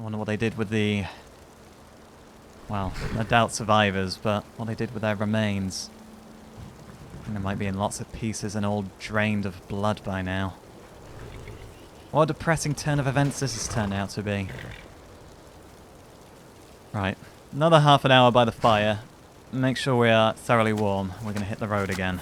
wonder what they did with the... Well, I doubt survivors, but what they did with their remains. I think they might be in lots of pieces and all drained of blood by now. What a depressing turn of events this has turned out to be. Right, another half an hour by the fire. Make sure we are thoroughly warm. We're going to hit the road again.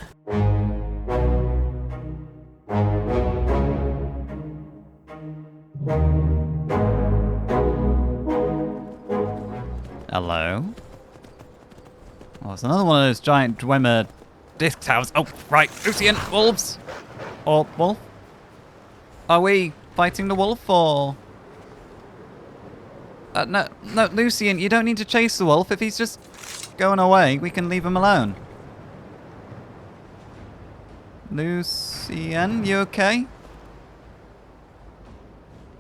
Hello? Oh, it's another one of those giant Dwemer disc towers. Oh, right, Ursine, wolves! Or wolf? Are we fighting the wolf, or...? No, Lucien, you don't need to chase the wolf. If he's just going away, we can leave him alone. Lucien, you okay?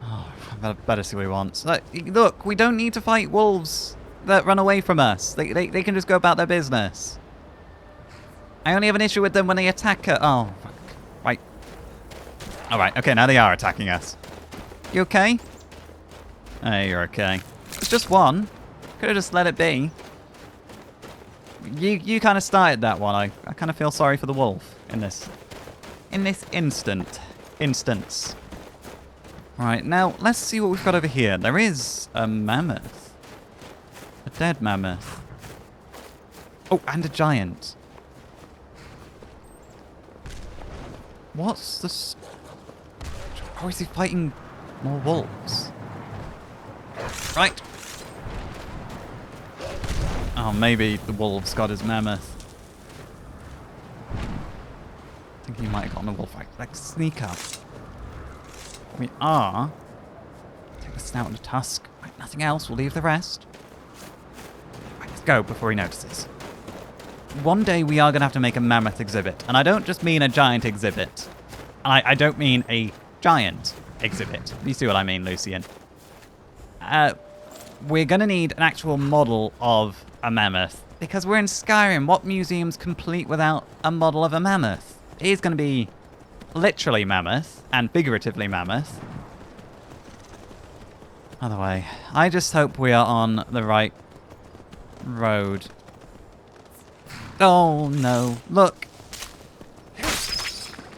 Oh, I better see what he wants. Look, we don't need to fight wolves that run away from us. They can just go about their business. I only have an issue with them when they attack her. Oh, fuck. Right. Alright, okay, now they are attacking us. You okay? Hey, you're okay. It's just one. Could have just let it be. You kind of started that one. I kind of feel sorry for the wolf in this instance. Right, now let's see what we've got over here. There is a mammoth. A dead mammoth. Oh, and a giant. What's this? Or is he fighting more wolves? Right. Oh, maybe the wolves got his mammoth. I think he might have gotten a wolf. Right, let's sneak up. We are. Take the snout and the tusk. Right, nothing else. We'll leave the rest. Right, let's go before he notices. One day we are going to have to make a mammoth exhibit. And I don't just mean a giant exhibit. I don't mean a giant exhibit. You see what I mean, Lucien. We're going to need an actual model of a mammoth. Because we're in Skyrim. What museum's complete without a model of a mammoth? It is going to be literally mammoth and figuratively mammoth. Either way, I just hope we are on the right road. Oh no, look.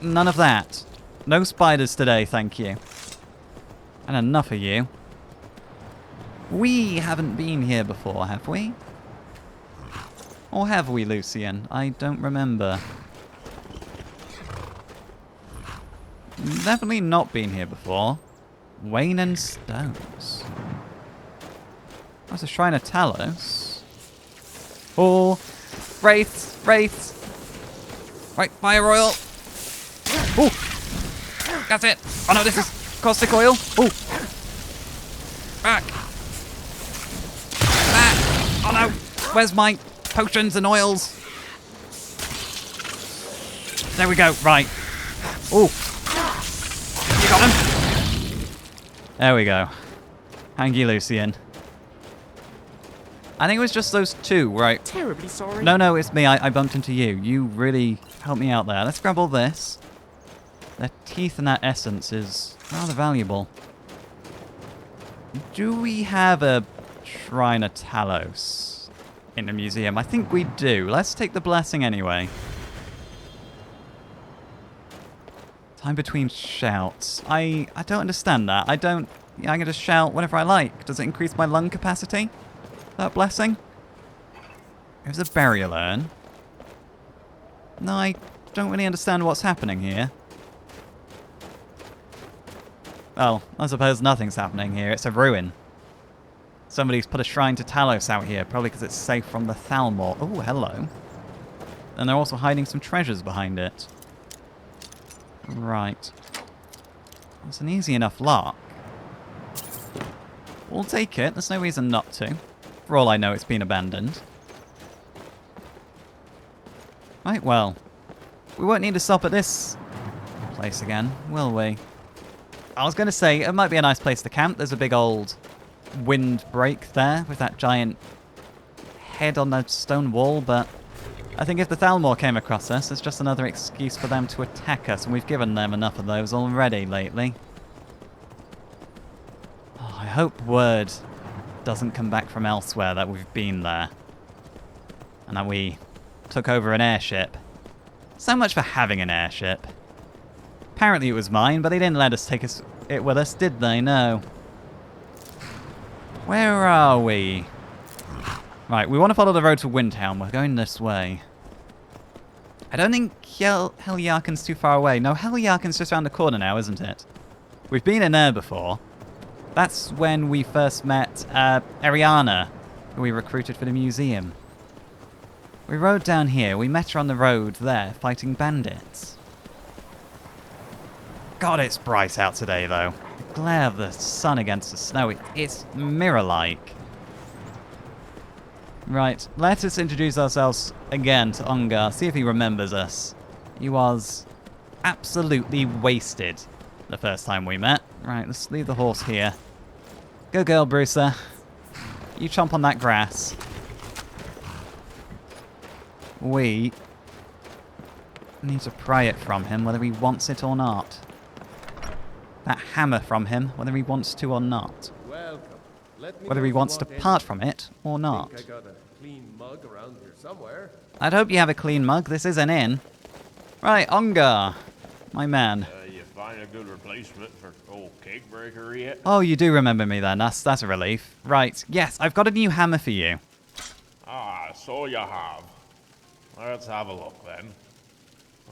None of that. No spiders today, thank you. And enough of you. We haven't been here before, have we? Or have we, Lucien? I don't remember. Definitely not been here before. Wayne and Stones. That's a Shrine of Talos. Oh, wraiths, wraiths. Right, fire royal. Oh, that's it. Oh no, this is caustic oil. Oh, back. Back. Oh no, where's my potions and oils? There we go. Right. Oh. You got him? There we go. Thank you, Lucien. I think it was just those two, right? Terribly sorry. No, it's me. I bumped into you. You really helped me out there. Let's grab all this. Their teeth and that essence is rather valuable. Do we have a Shrine of Talos in the museum? I think we do. Let's take the blessing anyway. Time between shouts. I don't understand that. I can just shout whenever I like. Does it increase my lung capacity? That blessing? There's a burial urn. No, I don't really understand what's happening here. Well, I suppose nothing's happening here. It's a ruin. Somebody's put a shrine to Talos out here, probably because it's safe from the Thalmor. Oh, hello. And they're also hiding some treasures behind it. Right. It's an easy enough lock. We'll take it. There's no reason not to. For all I know, it's been abandoned. Right, well. We won't need to stop at this place again, will we? I was going to say, it might be a nice place to camp. There's a big old windbreak there with that giant head on the stone wall, but I think if the Thalmor came across us, it's just another excuse for them to attack us, and we've given them enough of those already lately. Oh, I hope word doesn't come back from elsewhere that we've been there. And that we took over an airship. So much for having an airship. Apparently it was mine, but they didn't let us take it with us, did they? No. Where are we? Right, we want to follow the road to Windhelm. We're going this way. I don't think Heljarken's too far away. No, Heljarken's just around the corner now, isn't it? We've been in there before. That's when we first met Ariana, who we recruited for the museum. We rode down here. We met her on the road there, fighting bandits. God, it's bright out today, though. The glare of the sun against the snow, it's mirror-like. Right, let us introduce ourselves again to Ungar, see if he remembers us. He was absolutely wasted the first time we met. Right, let's leave the horse here. Go girl, Brucer. You chomp on that grass. We need to pry it from him, whether he wants it or not. That hammer from him, whether he wants to or not. Whether he wants to part from it or not. I got a clean mug around here somewhere. I'd hope you have a clean mug. This is an inn. Right, Ungar, my man. You find a good replacement for old cake breaker yet? Oh, you do remember me then. That's a relief. Right, yes, I've got a new hammer for you. Ah, so you have. Let's have a look then.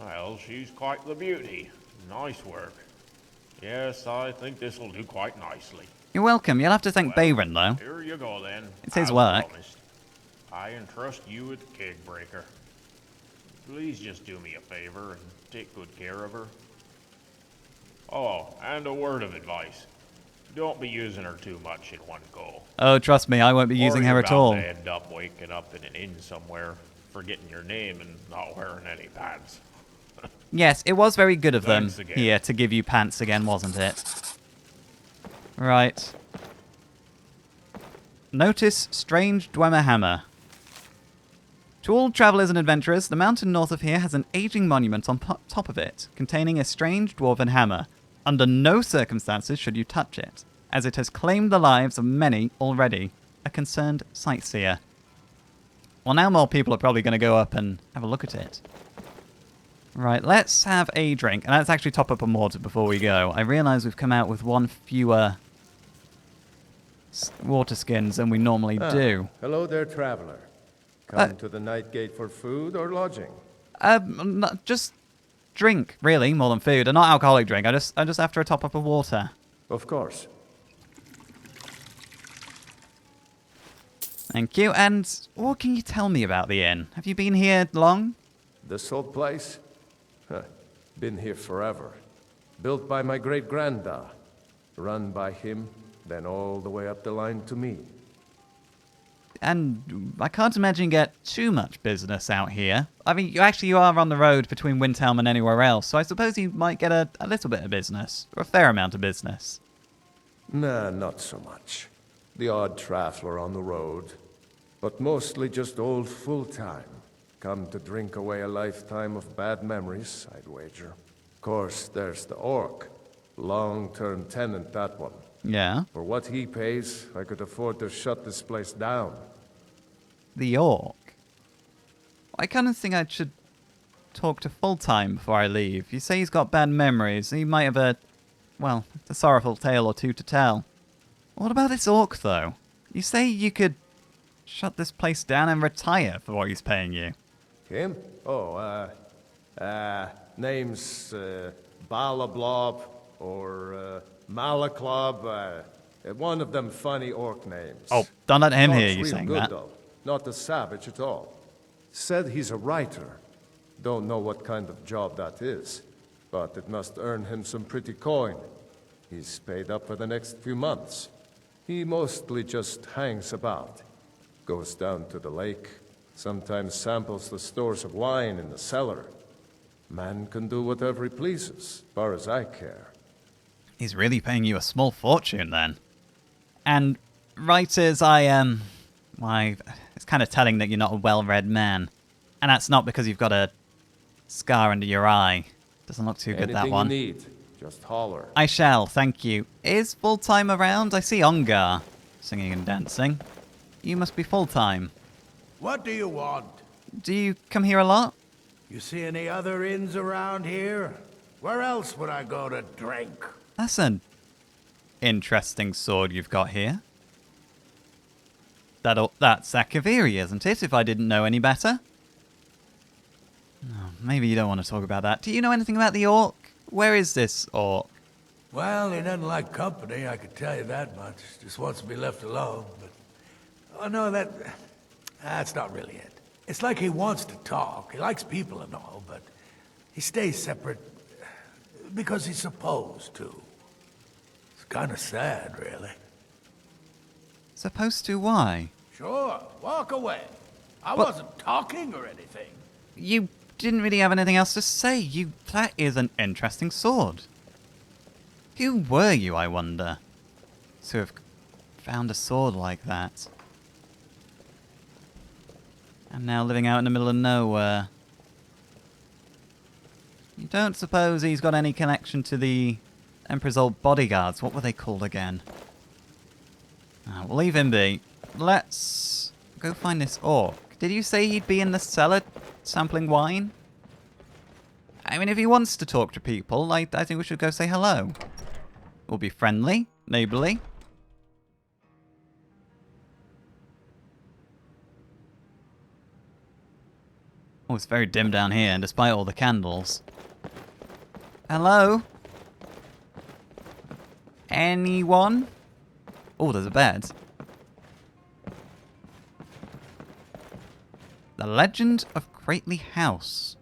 Well, she's quite the beauty. Nice work. Yes, I think this will do quite nicely. You're welcome. You'll have to thank Bayron, though. Here you go then. It's his As work. promised. I entrust you with the cake breaker. Please just do me a favor and take good care of her. Oh, and a word of advice. Don't be using her too much in one go. Oh, trust me, I won't be using her at all. Or you're bound to end up waking up in an inn somewhere, forgetting your name and not wearing any pants. Yes, it was very good of them Thanks again. here to give you pants again, wasn't it? Right. Notice strange Dwemer hammer. To all travellers and adventurers, the mountain north of here has an aging monument on top of it, containing a strange dwarven hammer. Under no circumstances should you touch it, as it has claimed the lives of many already. A concerned sightseer. Well, now more people are probably going to go up and have a look at it. Right, let's have a drink. And let's actually top up on water before we go. I realise we've come out with one fewer water skins than we normally do. Hello there, traveler. Come to the Night Gate for food or lodging? Just drink, really, more than food. And not alcoholic drink. I'm just after a top up of water. Of course. Thank you. And what can you tell me about the inn? Have you been here long? This old place? Been here forever. Built by my great-granda. Run by him, then all the way up the line to me. And I can't imagine you get too much business out here. I mean, you are on the road between Windhelm and anywhere else, so I suppose you might get a little bit of business, or a fair amount of business. Nah, not so much. The odd traveler on the road, but mostly just old full-time. Come to drink away a lifetime of bad memories, I'd wager. Of course, there's the orc. Long-term tenant, that one. Yeah? For what he pays, I could afford to shut this place down. The orc? I kind of think I should talk to full-time before I leave. You say he's got bad memories. He might have a sorrowful tale or two to tell. What about this orc, though? You say you could shut this place down and retire for what he's paying you. Him? Oh, name's Balablob or Malaclob. One of them funny orc names. Oh, don't let him Talks hear you real saying good, that. Though. Not a savage at all. Said he's a writer. Don't know what kind of job that is, but it must earn him some pretty coin. He's paid up for the next few months. He mostly just hangs about. Goes down to the lake, sometimes samples the stores of wine in the cellar. Man can do whatever he pleases, as far as I care. He's really paying you a small fortune, then. And writers, why, it's kind of telling that you're not a well-read man. And that's not because you've got a scar under your eye. Doesn't look too good, that one. Anything you need, Just holler. I shall, thank you. Is full-time around? I see Ongar singing and dancing. You must be full-time. What do you want? Do you come here a lot? You see any other inns around here? Where else would I go to drink? That's an interesting sword you've got here. That's Akaviri, isn't it, if I didn't know any better? Oh, maybe you don't want to talk about that. Do you know anything about the orc? Where is this orc? Well, he doesn't like company, I could tell you that much. Just wants to be left alone, but... Oh, no, that's not really it. It's like he wants to talk. He likes people and all, but he stays separate because he's supposed to. It's kind of sad, really. Supposed to? Why? Sure, walk away. I wasn't talking or anything. You didn't really have anything else to say. That is an interesting sword. Who were you, I wonder, to have found a sword like that? And now living out in the middle of nowhere. You don't suppose he's got any connection to the Emperor's old bodyguards? What were they called again? We'll leave him be. Let's go find this orc. Did you say he'd be in the cellar sampling wine? I mean, if he wants to talk to people, I think we should go say hello. We'll be friendly, neighborly. Oh, it's very dim down here, and despite all the candles. Hello? Anyone? Oh, there's a bed. The Legend of Crately House.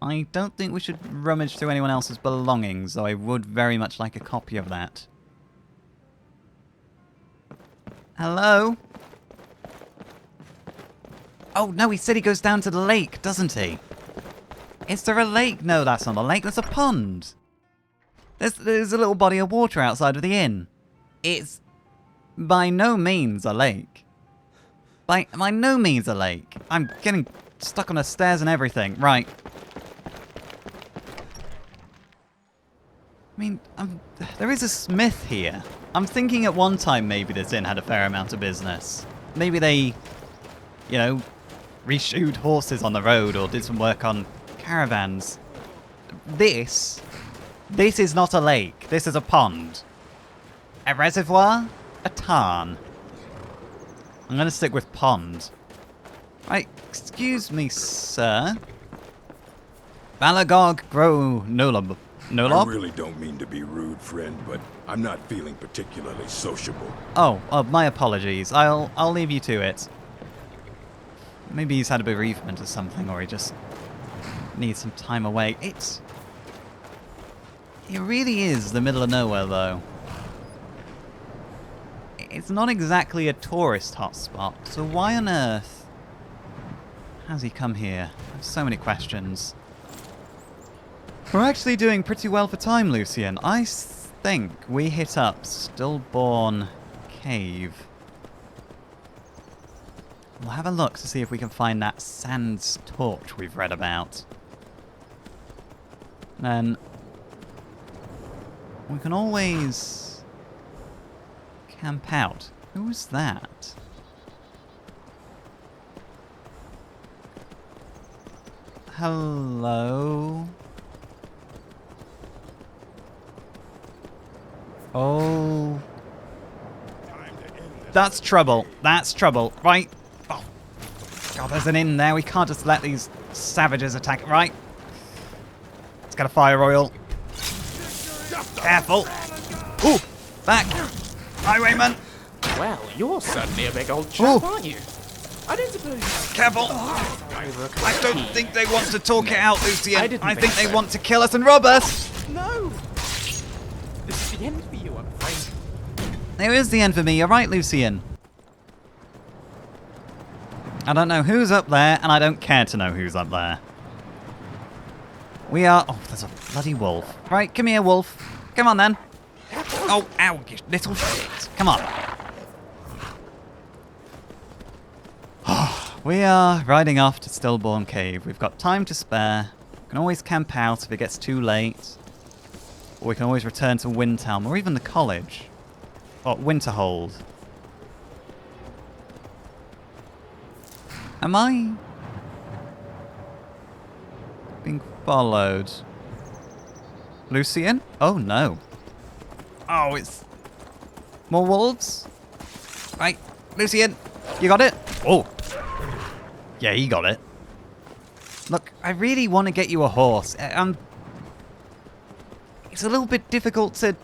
I don't think we should rummage through anyone else's belongings, though I would very much like a copy of that. Hello? Oh, no, he said he goes down to the lake, doesn't he? Is there a lake? No, that's not a lake, there's a pond. There's a little body of water outside of the inn. It's by no means a lake. By no means a lake. I'm getting stuck on the stairs and everything. Right. I mean, there is a smith here. I'm thinking at one time maybe this inn had a fair amount of business. Maybe they, you know, reshoed horses on the road or did some work on caravans. This is not a lake. This is a pond. A reservoir? A tarn. I'm going to stick with pond. Right, excuse me, sir. Balagog Grow Nolob. I really don't mean to be rude, friend, but I'm not feeling particularly sociable. Oh, my apologies. I'll leave you to it. Maybe he's had a bereavement or something, or he just needs some time away. It really is the middle of nowhere, though. It's not exactly a tourist hotspot, so why on earth has he come here? I have so many questions. We're actually doing pretty well for time, Lucian. I think we hit up Stillborn Cave. We'll have a look to see if we can find that Sans torch we've read about. Then we can always camp out. Who's that? Hello? Oh. That's trouble. That's trouble. Right. Oh. God, there's an inn there. We can't just let these savages attack. Right. It's got a fire oil. Careful. Ooh. Back. Highwayman. Well, you're suddenly a big old chap, aren't you? I don't suppose... Careful. I don't think they want to talk it out, Lucian. I think they want to kill us and rob us. No. This is the end for you, I'm afraid. There is the end for me. You're right, Lucian. I don't know who's up there, and I don't care to know who's up there. We are... Oh, there's a bloody wolf. Right, come here, wolf. Come on, then. Oh, ow, you little shit. Come on. We are riding off to Stillborn Cave. We've got time to spare. We can always camp out if it gets too late. Or we can always return to Windhelm, or even the college. Or Winterhold. Am I being followed? Lucian? Oh no. Oh, it's more wolves? Right, Lucian, you got it? Oh. Yeah, he got it. Look, I really want to get you a horse. It's a little bit difficult to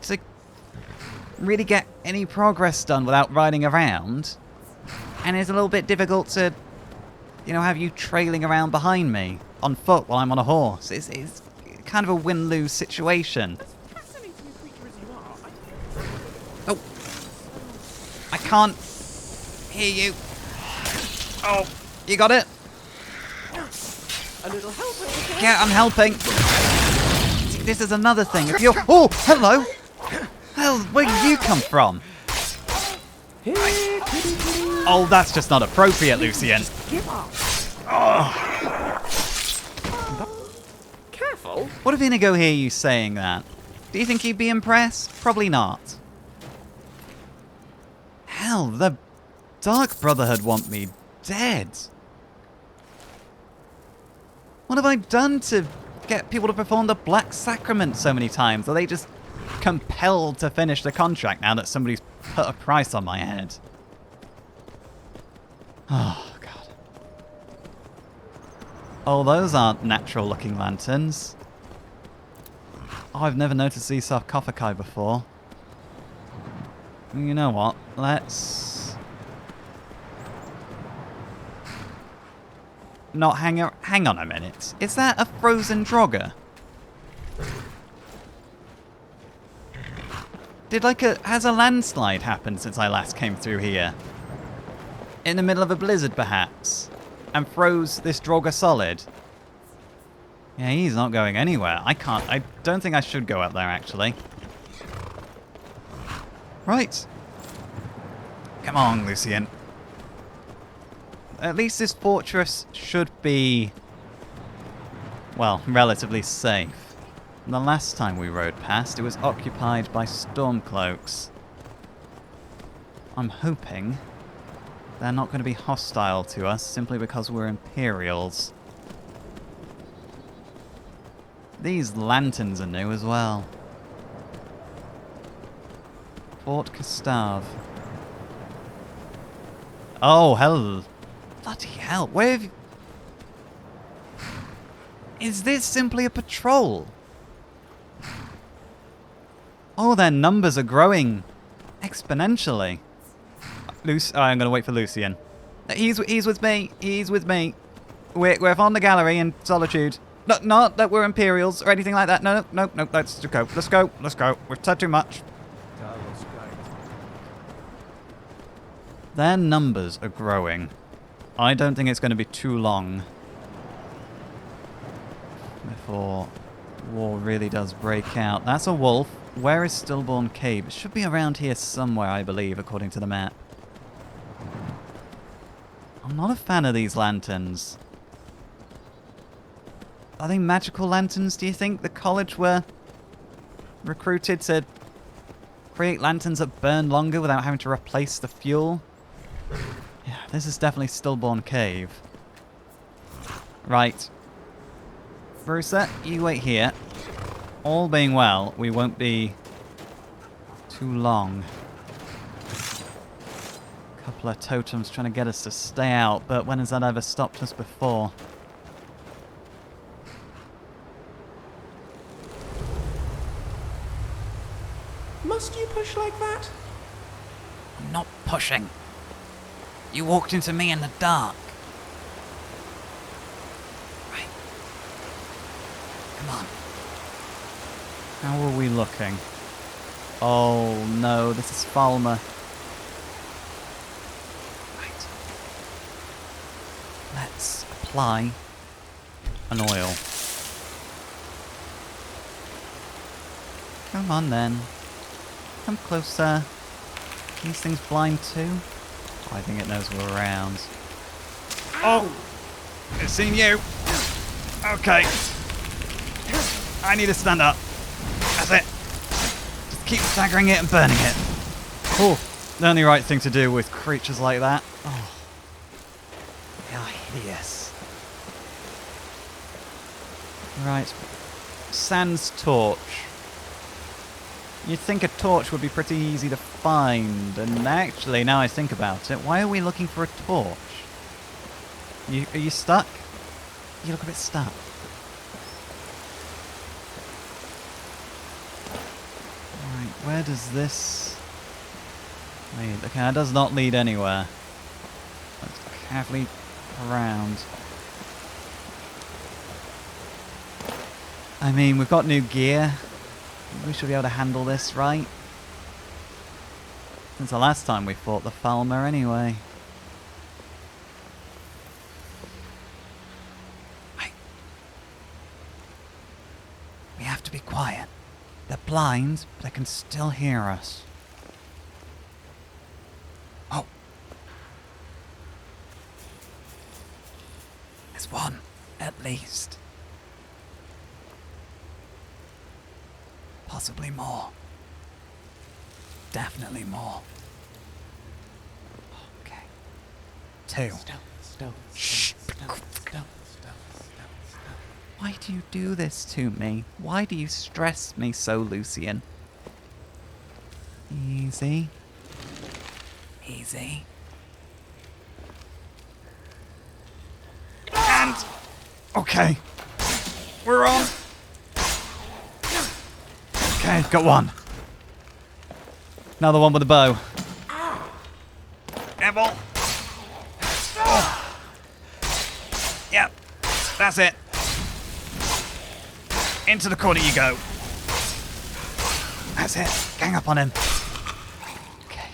really get any progress done without riding around. And it's a little bit difficult to, have you trailing around behind me on foot while I'm on a horse. It's kind of a win-lose situation. Oh. I can't hear you. Oh, you got it? A little help. Yeah, I'm helping. See, this is another thing. If you're... Oh, hello. Hell, where did you come from? Oh, that's just not appropriate, Lucian. Oh. Careful. What if Inigo hear you saying that? Do you think he'd be impressed? Probably not. Hell, the Dark Brotherhood want me dead. What have I done to get people to perform the Black Sacrament so many times? Are they just compelled to finish the contract now that somebody's put a price on my head? Oh, God. Oh, those aren't natural-looking lanterns. Oh, I've never noticed these sarcophagi before. You know what? Let's... not hang on a minute. Is that a frozen Draugr? Has a landslide happened since I last came through here? In the middle of a blizzard, perhaps? And froze this Draugr solid? Yeah, he's not going anywhere. I don't think I should go up there, actually. Right. Come on, Lucian. At least this fortress should be, well, relatively safe. The last time we rode past, it was occupied by Stormcloaks. I'm hoping they're not going to be hostile to us simply because we're Imperials. These lanterns are new as well. Fort Gustav. Oh, hell. Bloody hell. Where have you... Is this simply a patrol? Oh, their numbers are growing exponentially. I'm going to wait for Lucian. He's with me. He's with me. We're on the gallery in Solitude. No, not that we're Imperials or anything like that. No. Let's go. Let's go. We've said too much. Their numbers are growing. I don't think it's going to be too long before war really does break out. That's a wolf. Where is Stillborn Cave? It should be around here somewhere, I believe, according to the map. I'm not a fan of these lanterns. Are they magical lanterns, do you think? The college were recruited to create lanterns that burn longer without having to replace the fuel? Yeah, this is definitely Stillborn Cave. Right. Bruiser, you wait here. All being well, we won't be too long. Couple of totems trying to get us to stay out, but when has that ever stopped us before? Must you push like that? I'm not pushing. You walked into me in the dark. Right. Come on. How are we looking? Oh no, this is Falmer. Right. Let's apply an oil. Come on then. Come closer. These things blind too? Oh, I think it knows we're around. Oh! It's seen you! Okay. I need to stand up. That's it. keep staggering it and burning it. Oh, the only right thing to do with creatures like that. Oh, they are hideous. Right, sans torch. You'd think a torch would be pretty easy to find, and actually, now I think about it, why are we looking for a torch? Are you stuck? You look a bit stuck. Right, where does this lead? Okay, that does not lead anywhere. Let's carefully around. I mean, we've got new gear. We should be able to handle this, right? Since the last time we fought the Falmer anyway. Right. We have to be quiet. They're blind, but they can still hear us. Oh. There's one, at least. Possibly more. Definitely more. Okay. 2. Shh. Why do you do this to me? Why do you stress me so, Lucian? Easy. Easy. And... okay. We're on. Okay, got one. Another one with a bow. Careful. Oh. Yep, that's it. Into the corner you go. That's it. Gang up on him. Okay.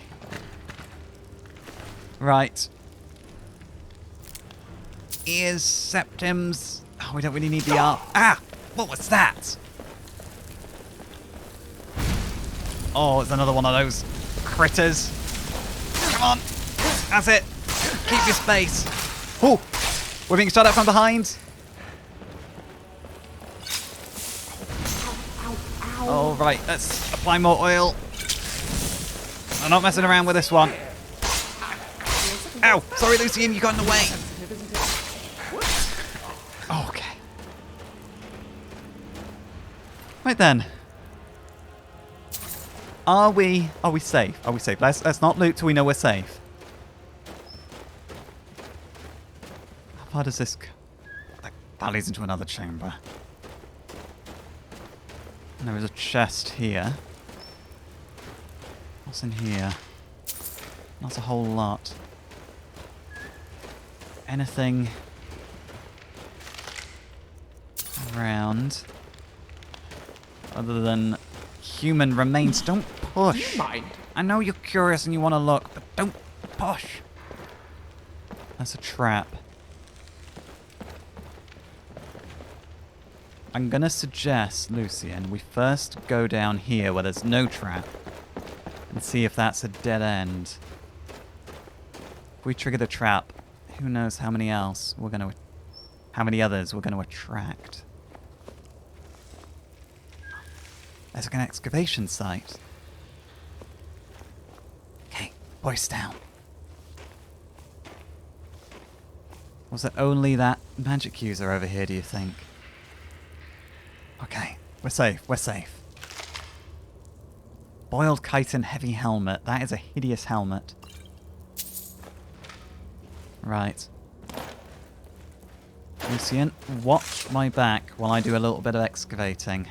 Right. Ears, septums. Oh, we don't really need the arm. Ah! What was that? Oh, it's another one of those critters. Come on. That's it. Keep your space. Oh, we're being shot at from behind. Oh, right. Let's apply more oil. I'm not messing around with this one. Ow. Sorry, Lucian. You got in the way. Okay. Right then. Are we safe? Are we safe? Let's not loot till we know we're safe. How far does this go? That leads into another chamber. And there is a chest here. What's in here? Not a whole lot. Anything around other than human remains? Don't push. Mind. I know you're curious and you want to look, but don't push. That's a trap. I'm going to suggest, Lucian, we first go down here where there's no trap and see if that's a dead end. If we trigger the trap, who knows how many others we're going to attract. There's an excavation site. Okay, voice down. Was it only that magic user over here, do you think? Okay, we're safe, we're safe. Boiled chitin heavy helmet. That is a hideous helmet. Right. Lucian, watch my back while I do a little bit of excavating.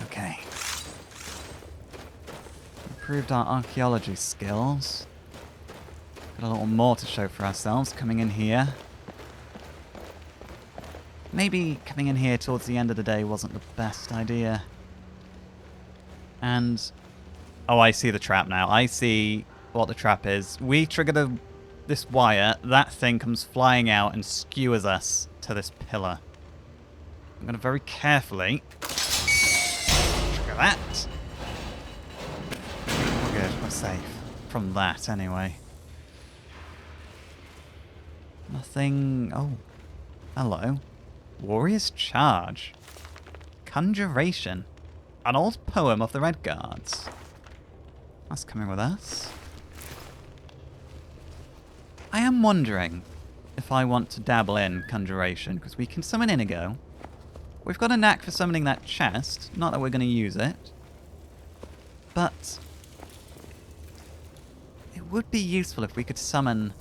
Okay. Improved our archaeology skills. Got a little more to show for ourselves coming in here. Maybe coming in here towards the end of the day wasn't the best idea. And... oh, I see the trap now. I see what the trap is. We trigger this wire, that thing comes flying out and skewers us to this pillar. I'm going to very carefully trigger that. We're good, we're safe. From that, anyway. Nothing... oh. Hello. Warrior's Charge. Conjuration. An old poem of the Red Guards. That's coming with us. I am wondering if I want to dabble in Conjuration, because we can summon Inigo. We've got a knack for summoning that chest. Not that we're going to use it. But it would be useful if we could summon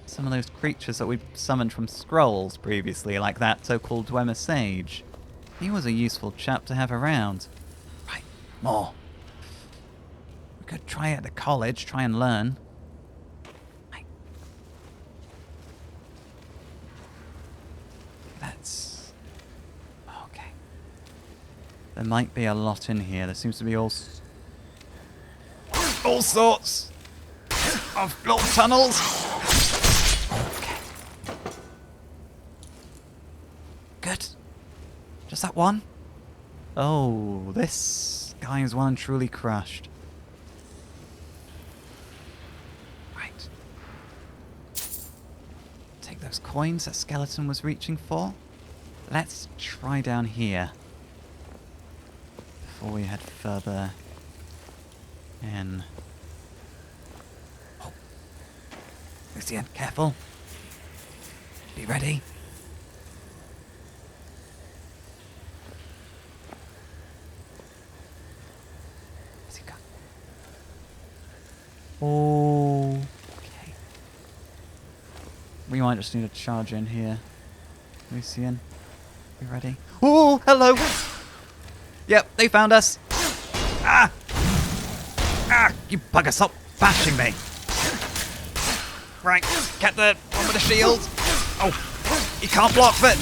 some of those creatures that we summoned from scrolls previously, like that so-called Dwemer Sage. He was a useful chap to have around. Right, more. We could try it at the college, try and learn. Right. That's... okay. There might be a lot in here. There seems to be all sorts of little tunnels. Okay. Good. Just that one? Oh, this guy is well and truly crushed. Right. Take those coins that Skeleton was reaching for. Let's try down here before we head further in. Oh. Lucian, careful. Be ready. Where's he gone? Okay. We might just need to charge in here. Lucian, be ready. Oh, hello! Yep, they found us. Ah! Ah! You bugger, stop bashing me! Right, get the one with the shield. Oh, you can't block it.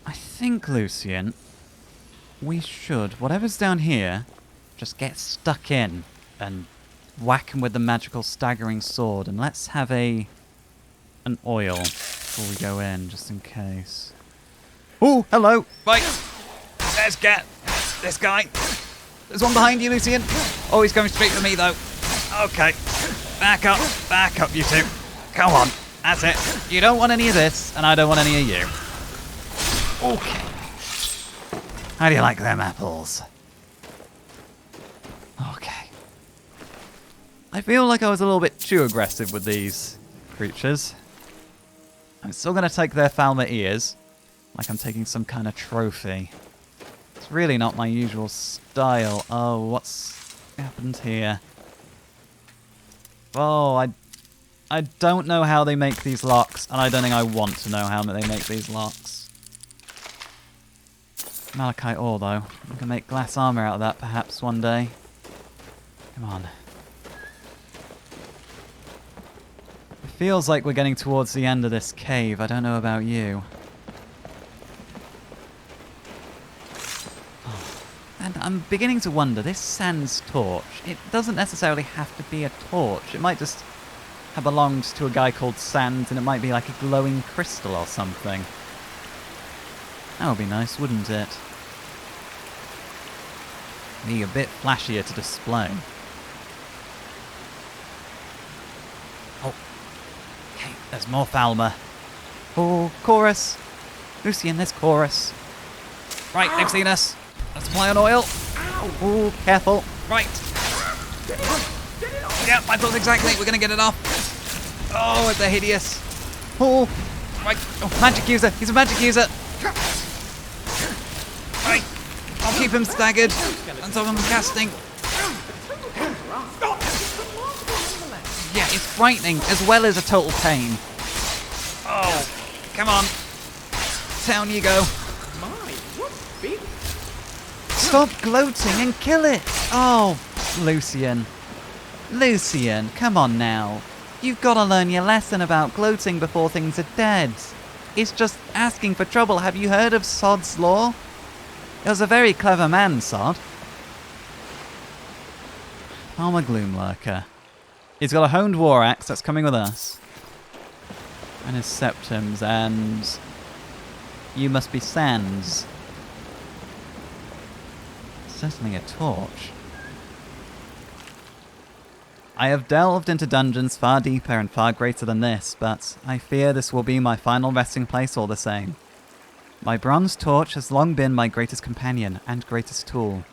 I think, Lucian, we should, whatever's down here, just get stuck in and whack him with the magical staggering sword. And let's have an oil before we go in, just in case. Oh, hello. Right, let's get this guy. There's one behind you, Lucian. Oh, he's going straight for me, though. Okay. Back up, you two. Come on. That's it. You don't want any of this, and I don't want any of you. Okay. How do you like them apples? Okay. I feel like I was a little bit too aggressive with these creatures. I'm still going to take their Falmer ears, like I'm taking some kind of trophy. It's really not my usual style. Oh, what's happened here? Oh, I don't know how they make these locks, and I don't think I want to know how they make these locks. Malachite ore, though. We can make glass armor out of that, perhaps, one day. Come on. It feels like we're getting towards the end of this cave. I don't know about you. And I'm beginning to wonder, this Sans torch, it doesn't necessarily have to be a torch. It might just have belonged to a guy called Sans, and it might be like a glowing crystal or something. That would be nice, wouldn't it? Be a bit flashier to display. Oh. Okay, there's more Falmer. Oh, chorus. Lucian, there's chorus. Right, they've seen us. Let's apply on oil. Oh, careful. Right. Yeah, I thought exactly. We're going to get it off. Oh, they're hideous. Oh, right. Oh, magic user. He's a magic user. Right. I'll keep him staggered until I'm casting. Yeah, it's frightening as well as a total pain. Oh, come on. Down you go. Stop gloating and kill it! Oh, Lucian. Lucian, come on now. You've got to learn your lesson about gloating before things are dead. It's just asking for trouble. Have you heard of Sod's Law? He was a very clever man, Sod. Palmer Gloomlurker. He's got a honed war axe that's coming with us. And his septums, and you must be Sans. Certainly a torch. I have delved into dungeons far deeper and far greater than this, but I fear this will be my final resting place all the same. My bronze torch has long been my greatest companion and greatest tool,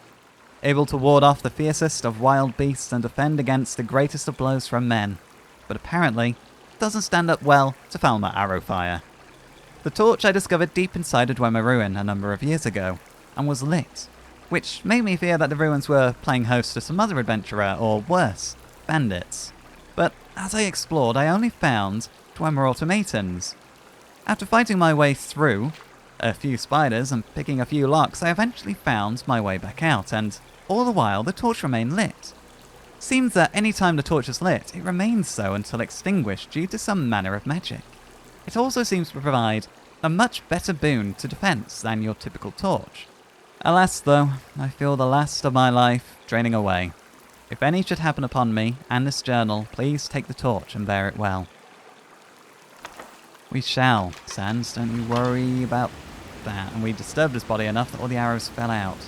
able to ward off the fiercest of wild beasts and defend against the greatest of blows from men, but apparently it doesn't stand up well to Falmer arrow fire. The torch I discovered deep inside a Dwemer ruin a number of years ago, and was lit, which made me fear that the ruins were playing host to some other adventurer, or worse, bandits. But as I explored, I only found Dwemer automatons. After fighting my way through a few spiders and picking a few locks, I eventually found my way back out, and all the while the torch remained lit. Seems that any time the torch is lit, it remains so until extinguished due to some manner of magic. It also seems to provide a much better boon to defense than your typical torch. Alas though, I feel the last of my life draining away. If any should happen upon me and this journal, please take the torch and bear it well. We shall, Sans, don't you worry about that. And we disturbed his body enough that all the arrows fell out.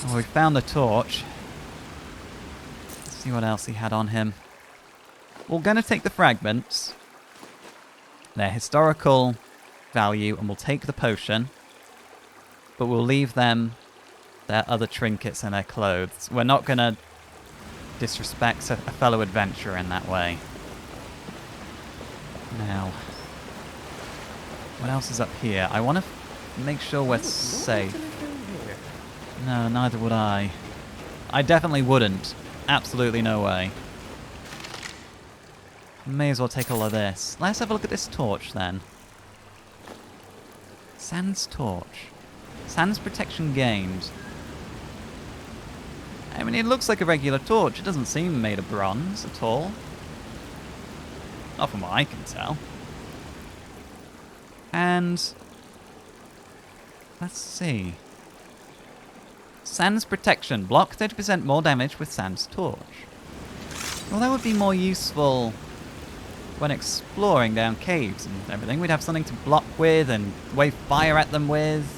Oh, we found the torch. Let's see what else he had on him. We're going to take the fragments, their historical value, and we'll take the potion, but we'll leave them their other trinkets and their clothes. We're not going to disrespect a fellow adventurer in that way. Now, what else is up here? I want to make sure we're safe. No, neither would I. I definitely wouldn't. Absolutely no way. May as well take all of this. Let's have a look at this torch then. Sans torch. Sans protection gained. I mean, it looks like a regular torch. It doesn't seem made of bronze at all. Not from what I can tell. And let's see. Sans protection. Block 30% more damage with Sans torch. Well, that would be more useful when exploring down caves and everything. We'd have something to block with and wave fire at them with.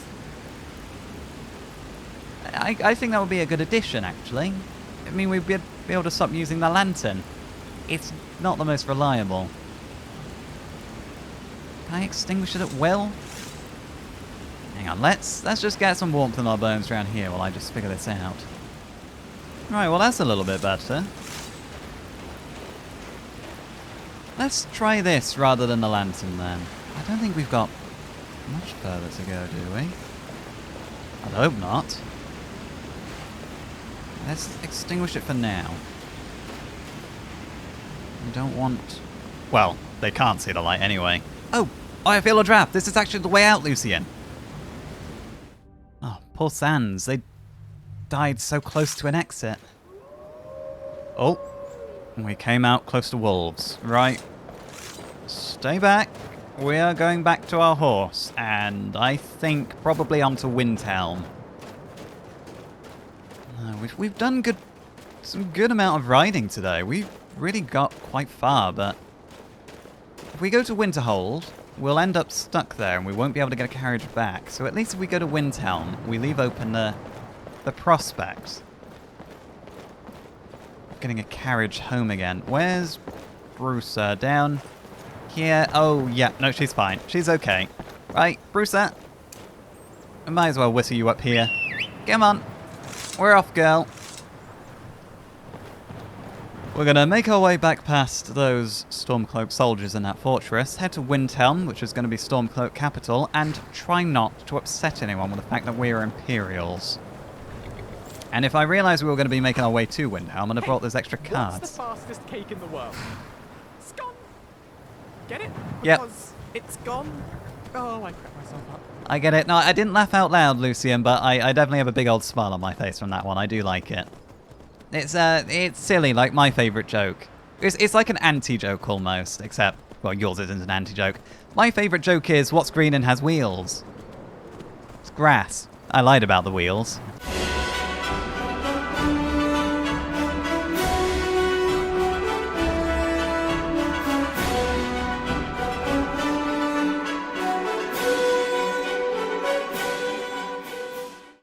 I think that would be a good addition, actually. I mean, we'd be able to stop using the lantern. It's not the most reliable. Can I extinguish it at will? Hang on, let's just get some warmth in our bones around here while I just figure this out. Right, well that's a little bit better. Let's try this rather than the lantern then. I don't think we've got much further to go, do we? I hope not. Let's extinguish it for now. We don't want... Well, they can't see the light anyway. Oh, I feel a draft. This is actually the way out, Lucien. Oh, poor Sans. They died so close to an exit. Oh, we came out close to wolves. Right. Stay back. We are going back to our horse, and I think probably onto Windhelm. We've done some good amount of riding today. We've really got quite far, but if we go to Winterhold, we'll end up stuck there, and we won't be able to get a carriage back. So at least if we go to Windhelm, we leave open the prospect of getting a carriage home again. Where's Brucer? Down here. Oh, yeah. No, she's fine. She's okay. Right, Brucer. I might as well whistle you up here. Come on. We're off, girl. We're going to make our way back past those Stormcloak soldiers in that fortress, head to Windhelm, which is going to be Stormcloak capital, and try not to upset anyone with the fact that we are Imperials. And if I realised we were going to be making our way to Windhelm, I'd have brought those extra cards. What's the fastest cake in the world? It's gone. Get it? Yep. Because it's gone. Oh, I crap myself up. I get it. No, I didn't laugh out loud, Lucien, but I definitely have a big old smile on my face from that one. I do like it. It's silly, like my favourite joke. It's like an anti-joke almost, except, well, yours isn't an anti-joke. My favourite joke is, what's green and has wheels? It's grass. I lied about the wheels.